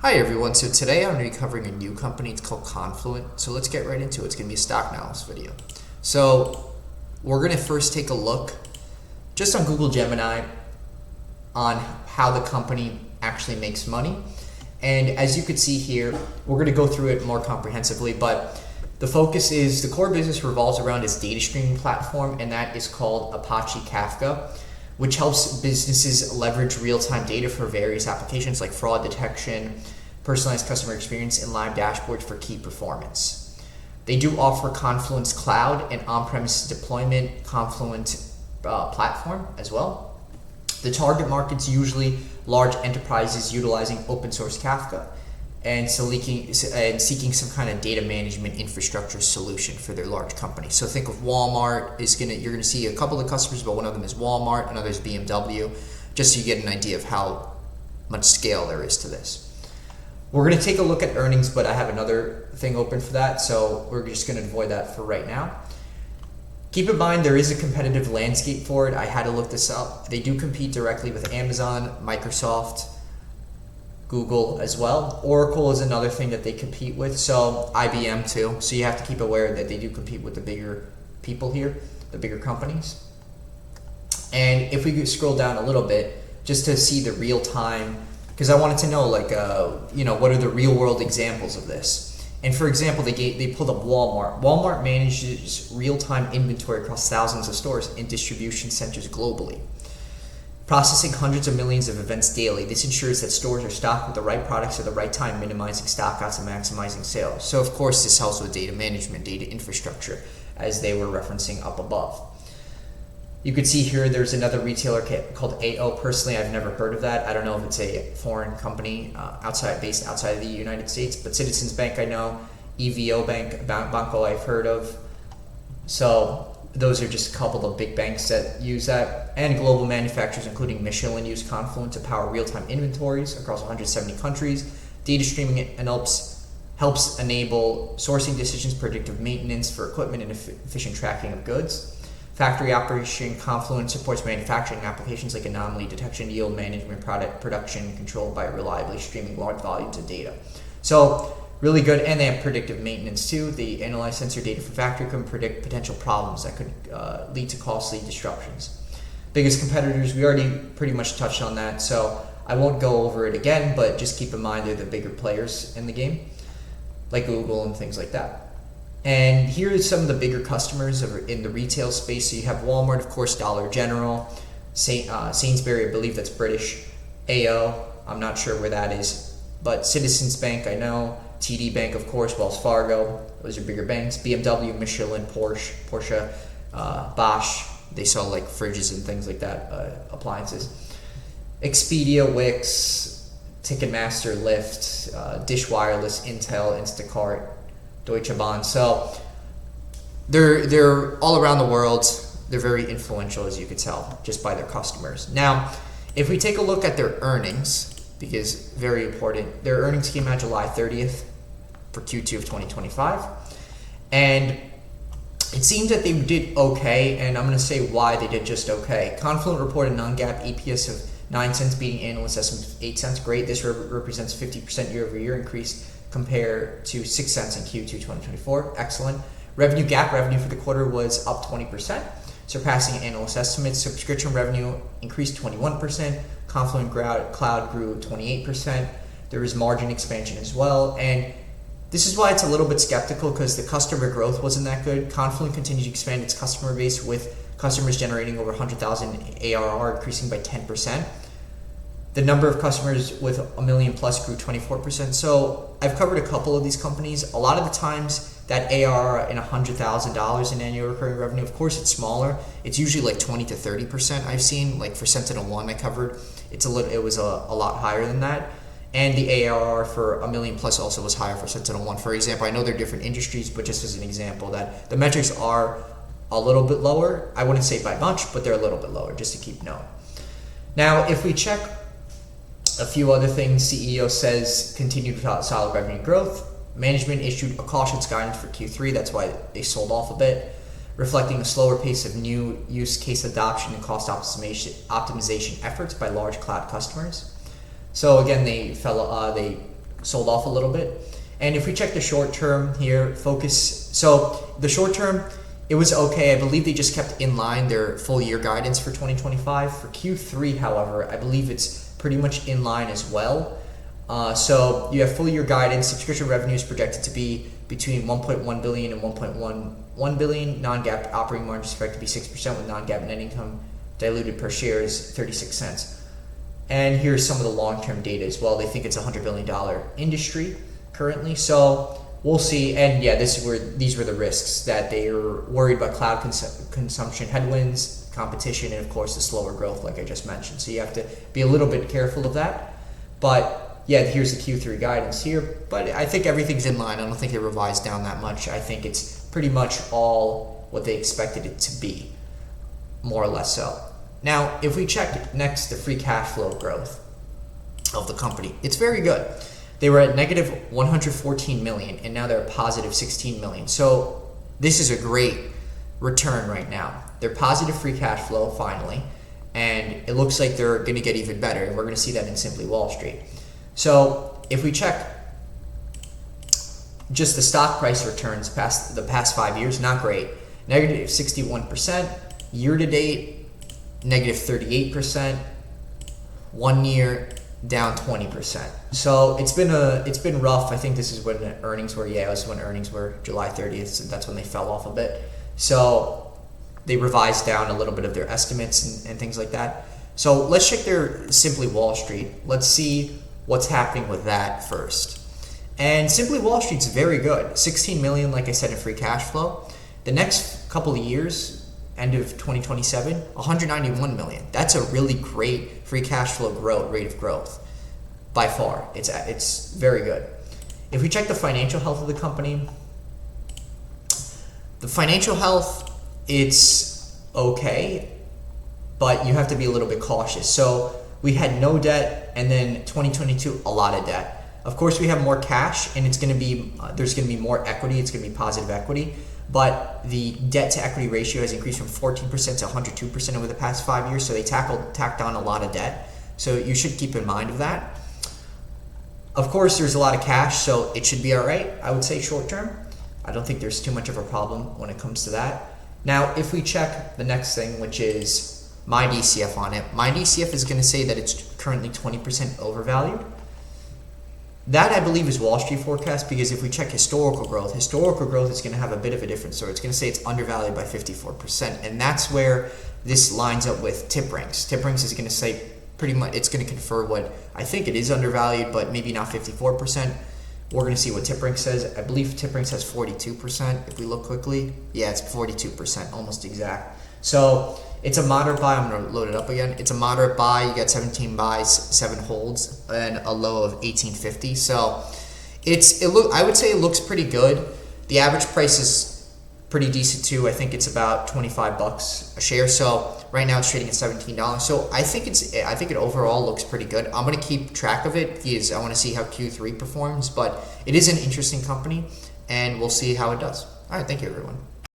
Hi everyone, so today I'm going to be covering a new company. It's called Confluent. So let's get right into it. It's going to be a stock analysis video. So we're going to first take a look just on Google Gemini on how the company actually makes money. And as you can see here, we're going to go through it more comprehensively, but the focus is the core business revolves around its data streaming platform, and that is called Apache Kafka, which helps businesses leverage real-time data for various applications like fraud detection, personalized customer experience, and live dashboards for key performance. They do offer Confluent's cloud and on-premise deployment Confluent platform as well. The target market's usually large enterprises utilizing open source Kafka and seeking some kind of data management infrastructure solution for their large company. So think of Walmart you're gonna see a couple of customers, but one of them is Walmart, another is BMW, just so you get an idea of how much scale there is to this. We're gonna take a look at earnings, but I have another thing open for that, so we're just gonna avoid that for right now. Keep in mind there is a competitive landscape for it. I had to look this up. They do compete directly with Amazon, Microsoft, Google as well. Oracle is another thing that they compete with, so IBM too. So you have to keep aware that they do compete with the bigger people here, the bigger companies. And if we could scroll down a little bit, just to see the real time, because I wanted to know, like, what are the real world examples of this? And for example, they pulled up Walmart. Walmart manages real time inventory across thousands of stores and distribution centers globally, processing hundreds of millions of events daily. This ensures that stores are stocked with the right products at the right time, minimizing stockouts and maximizing sales. So of course this helps with data management, data infrastructure, as they were referencing up above. You could see here there's another retailer called AO. Personally, I've never heard of that. I don't know if it's a foreign company based outside of the United States, but Citizens Bank I know, EVO Banco I've heard of. So those are just a couple of big banks that use that, and global manufacturers including Michelin use Confluent to power real-time inventories across 170 countries. Data streaming and helps enable sourcing decisions, predictive maintenance for equipment, and efficient tracking of goods. Factory operation Confluent supports manufacturing applications like anomaly detection, yield management, production controlled by reliably streaming large volumes of data. So really good, and they have predictive maintenance too. They analyze sensor data from factory, can predict potential problems that could lead to costly disruptions. Biggest competitors, we already pretty much touched on that, so I won't go over it again, but just keep in mind they're the bigger players in the game, like Google and things like that. And here are some of the bigger customers in the retail space. So you have Walmart, of course, Dollar General, Sainsbury, I believe that's British, AO, I'm not sure where that is, but Citizens Bank I know, TD Bank, of course, Wells Fargo, those are bigger banks. BMW, Michelin, Porsche, Bosch, they sell like fridges and things like that, appliances. Expedia, Wix, Ticketmaster, Lyft, Dish Wireless, Intel, Instacart, Deutsche Bahn. So they're all around the world. They're very influential, as you could tell, just by their customers. Now, if we take a look at their earnings, because very important, their earnings came out July 30th for Q2 of 2025. And it seems that they did okay, and I'm going to say why they did just okay. Confluent reported non-GAAP EPS of 9 cents, beating analyst estimates of 8 cents. Great. This represents 50% year-over-year increase compared to 6 cents in Q2 2024. Excellent. GAAP revenue for the quarter was up 20%, surpassing analyst estimates. Subscription revenue increased 21%. Confluent Cloud grew 28%. There was margin expansion as well. And this is why it's a little bit skeptical, because the customer growth wasn't that good. Confluent continued to expand its customer base, with customers generating over 100,000 ARR increasing by 10%. The number of customers with $1 million plus grew 24%. So I've covered a couple of these companies. A lot of the times that ARR in $100,000 in annual recurring revenue, of course it's smaller. It's usually like 20 to 30% I've seen. Like for SentinelOne I covered, it was a lot higher than that. And the ARR for $1 million plus also was higher for SentinelOne. For example, I know they're different industries, but just as an example, that the metrics are a little bit lower. I wouldn't say by much, but they're a little bit lower, just to keep note. Now, if we check a few other things, CEO says continued solid revenue growth. Management issued a cautious guidance for Q3. That's why they sold off a bit, reflecting a slower pace of new use case adoption and cost optimization efforts by large cloud customers. So again, they sold off a little bit. And if we check the short term here, focus, so the short term, it was okay. I believe they just kept in line their full year guidance for 2025. For Q3, however, I believe it's pretty much in line as well. So you have full year guidance. Subscription revenue is projected to be between 1.1 billion and 1.11 billion. Non-GAAP operating margin is expected to be 6% with non-GAAP net income diluted per share is 36 cents. And here's some of the long-term data as well. They think it's a $100 billion industry currently. So we'll see. And yeah, these were the risks that they are worried about: cloud consumption headwinds, competition, and of course the slower growth, like I just mentioned. So you have to be a little bit careful of that. But yeah, here's the Q3 guidance here. But I think everything's in line. I don't think they revised down that much. I think it's pretty much all what they expected it to be, more or less so. Now, if we check next the free cash flow growth of the company, it's very good. They were at negative 114 million, and now they're positive 16 million. So this is a great return right now. They're positive free cash flow finally, and it looks like they're going to get even better. And we're going to see that in Simply Wall Street. So if we check just the stock price returns past the past 5 years, not great. Negative 61%, year to date, negative 38%, 1 year down 20%. So it's been rough. I think this is when earnings were. Yeah, it was when earnings were July 30th. So that's when they fell off a bit. So they revised down a little bit of their estimates and things like that. So let's check their Simply Wall Street. Let's see what's happening with that first. And Simply Wall Street's very good. 16 million, like I said, in free cash flow. The next couple of years, end of 2027, 191 million. That's a really great free cash flow rate of growth by far. It's very good. If we check the financial health of the company, the financial health, it's okay, but you have to be a little bit cautious. So we had no debt, and then 2022, a lot of debt. Of course, we have more cash, and it's going to be there's going to be more equity. It's going to be positive equity. But the debt to equity ratio has increased from 14% to 102% over the past 5 years. So they tacked on a lot of debt. So you should keep in mind of that. Of course, there's a lot of cash, so it should be all right. I would say short term. I don't think there's too much of a problem when it comes to that. Now, if we check the next thing, which is my DCF on it, my DCF is going to say that it's currently 20% overvalued. That, I believe, is Wall Street forecast, because if we check historical growth is going to have a bit of a different story. It's going to say it's undervalued by 54%, and that's where this lines up with Tipranks. Tipranks is going to say pretty much, it's going to confer what I think it is undervalued, but maybe not 54%. We're going to see what Tipranks says. I believe Tipranks has 42%. If we look quickly, yeah, it's 42%, almost exact. So it's a moderate buy. I'm going to load it up again. It's a moderate buy. You got 17 buys, 7 holds, and a low of 1850. So I would say it looks pretty good. The average price is pretty decent too. I think it's about $25 a share. So right now it's trading at $17. So I think it overall looks pretty good. I'm going to keep track of it because I want to see how Q3 performs. But it is an interesting company, and we'll see how it does. All right, thank you, everyone.